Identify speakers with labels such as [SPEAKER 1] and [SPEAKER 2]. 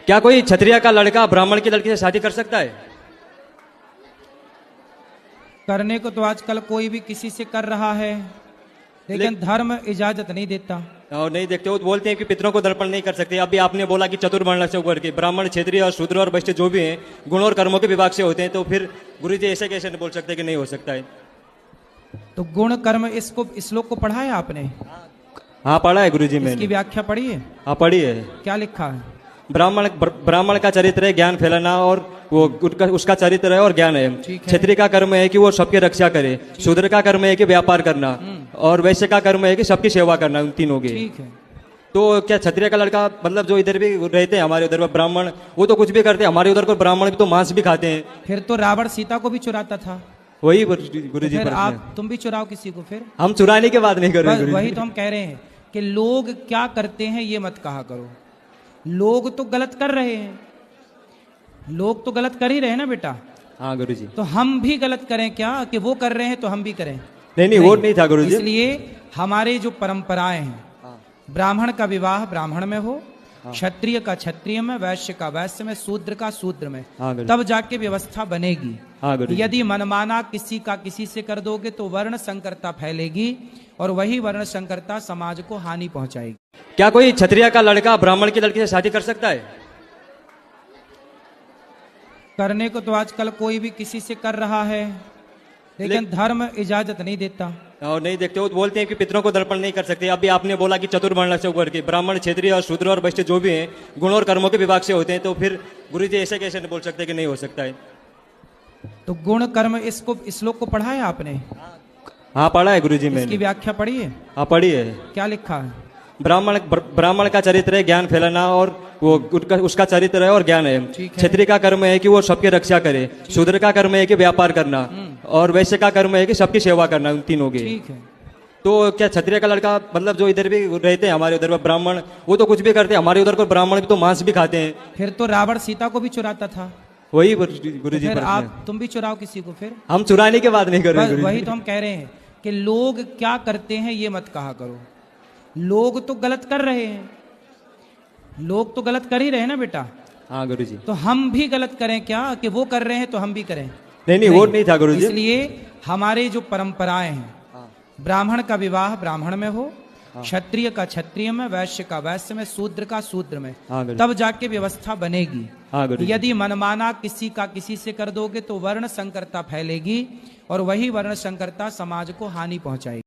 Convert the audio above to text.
[SPEAKER 1] क्या कोई क्षत्रिय का लड़का ब्राह्मण की लड़की से शादी कर सकता है?
[SPEAKER 2] करने को तो आजकल कोई भी किसी से कर रहा है, लेकिन धर्म इजाजत नहीं देता।
[SPEAKER 1] और नहीं देखते वो बोलते हैं कि पितरों को दर्पण नहीं कर सकते। अभी आपने बोला कि चतुर्वर्ण से ऊपर के ब्राह्मण, क्षत्रिय और शूद्र और वैश्य जो भी हैं गुण और कर्मों के विभाग से होते हैं, तो फिर गुरुजी ऐसे कैसे बोल सकते हैं कि नहीं हो सकता है?
[SPEAKER 2] तो गुण कर्म इसको श्लोक को पढ़ा है आपने?
[SPEAKER 1] हाँ पढ़ा है गुरुजी,
[SPEAKER 2] इसकी
[SPEAKER 1] मैंने।
[SPEAKER 2] व्याख्या पढ़ी है?
[SPEAKER 1] हाँ पढ़ी है।
[SPEAKER 2] क्या लिखा है?
[SPEAKER 1] ब्राह्मण का चरित्र है ज्ञान फैलाना, और वो उसका चरित्र है और ज्ञान है।
[SPEAKER 2] ठीक है।
[SPEAKER 1] क्षत्रिय का कर्म है कि वो सबकी रक्षा करे, शूद्र का कर्म है कि व्यापार करना, और वैश्य का कर्म है कि सबकी सेवा करना, उन तीनों की।
[SPEAKER 2] ठीक है।
[SPEAKER 1] तो क्या क्षत्रिय का लड़का, मतलब जो इधर भी रहते हैं हमारे उधर ब्राह्मण, वो तो कुछ भी करते हैं, हमारे उधर को ब्राह्मण भी तो मांस भी खाते हैं।
[SPEAKER 2] फिर तो रावण सीता को भी चुराता था।
[SPEAKER 1] वही गुरुजी
[SPEAKER 2] फिर
[SPEAKER 1] प्रश्न है।
[SPEAKER 2] तुम भी चुराओ किसी को फिर।
[SPEAKER 1] हम चुराने की बात नहीं कर रहे
[SPEAKER 2] वही
[SPEAKER 1] गुरुजी।
[SPEAKER 2] तो हम कह रहे हैं कि लोग क्या करते हैं ये मत कहा करो। लोग तो गलत कर रहे हैं, लोग तो गलत कर ही रहे हैं ना बेटा।
[SPEAKER 1] हाँ गुरुजी।
[SPEAKER 2] तो हम भी गलत करें क्या कि वो कर रहे हैं तो हम भी करें?
[SPEAKER 1] नहीं वो नहीं था गुरुजी।
[SPEAKER 2] इसलिए हमारे जो परंपराएं हैं, ब्राह्मण का विवाह ब्राह्मण में हो, क्षत्रिय का क्षत्रिय में, वैश्य का वैश्य में, शूद्र का शूद्र में, तब जाके व्यवस्था बनेगी। यदि मनमाना किसी का किसी से कर दोगे तो वर्ण संकरता फैलेगी, और वही वर्ण संकरता समाज को हानि पहुंचाएगी।
[SPEAKER 1] क्या कोई क्षत्रिय का लड़का ब्राह्मण की लड़की से शादी कर सकता है?
[SPEAKER 2] करने को तो आजकल कोई भी किसी से कर रहा है, लेकिन धर्म इजाजत नहीं देता।
[SPEAKER 1] और नहीं देखते वो बोलते हैं कि पितरों को दर्पण नहीं कर सकते। अभी आपने बोला कि चतुर्वर्ण से ऊपर के ब्राह्मण, क्षत्रिय और शूद्र और वैश्य जो भी हैं गुण और कर्मों के विभाग से होते हैं, तो फिर गुरुजी ऐसे कैसे बोल सकते हैं कि नहीं हो सकता है?
[SPEAKER 2] तो गुण कर्म इसको श्लोक को पढ़ा है आपने?
[SPEAKER 1] हाँ पढ़ा है गुरुजी,
[SPEAKER 2] इसकी
[SPEAKER 1] मैंने।
[SPEAKER 2] व्याख्या पढ़ी है?
[SPEAKER 1] हाँ पढ़ी है।
[SPEAKER 2] क्या लिखा है?
[SPEAKER 1] ब्राह्मण का चरित्र है ज्ञान फैलाना, और वो उसका चरित्र है और ज्ञान है।
[SPEAKER 2] ठीक है।
[SPEAKER 1] क्षत्रिय का कर्म है कि वो सबकी रक्षा करे, शूद्र का कर्म है कि व्यापार करना, और वैश्य का कर्म है कि सबकी सेवा करना, उन तीनों की।
[SPEAKER 2] ठीक है।
[SPEAKER 1] तो क्या क्षत्रिय का लड़का, मतलब जो इधर भी रहते हैं हमारे उधर ब्राह्मण, वो तो कुछ भी करते हैं, हमारे उधर को ब्राह्मण भी तो मांस भी खाते हैं।
[SPEAKER 2] फिर तो रावण सीता को भी चुराता था।
[SPEAKER 1] वही गुरुजी
[SPEAKER 2] फिर
[SPEAKER 1] प्रश्न है।
[SPEAKER 2] तुम भी चुराओ किसी को फिर।
[SPEAKER 1] हम चुराने की बात नहीं कर रहे
[SPEAKER 2] वही
[SPEAKER 1] गुरुजी।
[SPEAKER 2] तो हम कह रहे हैं कि लोग क्या करते हैं ये मत कहा करो। लोग तो गलत कर रहे हैं, लोग तो गलत कर ही रहे हैं ना बेटा।
[SPEAKER 1] हाँ गुरुजी।
[SPEAKER 2] तो हम भी गलत करें क्या कि वो कर रहे हैं तो हम भी करें?
[SPEAKER 1] नहीं वो नहीं था गुरुजी।
[SPEAKER 2] इसलिए हमारे जो परंपराएं हैं, ब्राह्मण का विवाह ब्राह्मण में हो, क्षत्रिय का क्षत्रिय में, वैश्य का वैश्य में, शूद्र का शूद्र में, तब जाके व्यवस्था बनेगी। यदि मनमाना किसी का किसी से कर दोगे तो वर्ण संकरता फैलेगी, और वही वर्ण संकरता समाज को हानि पहुंचाएगी।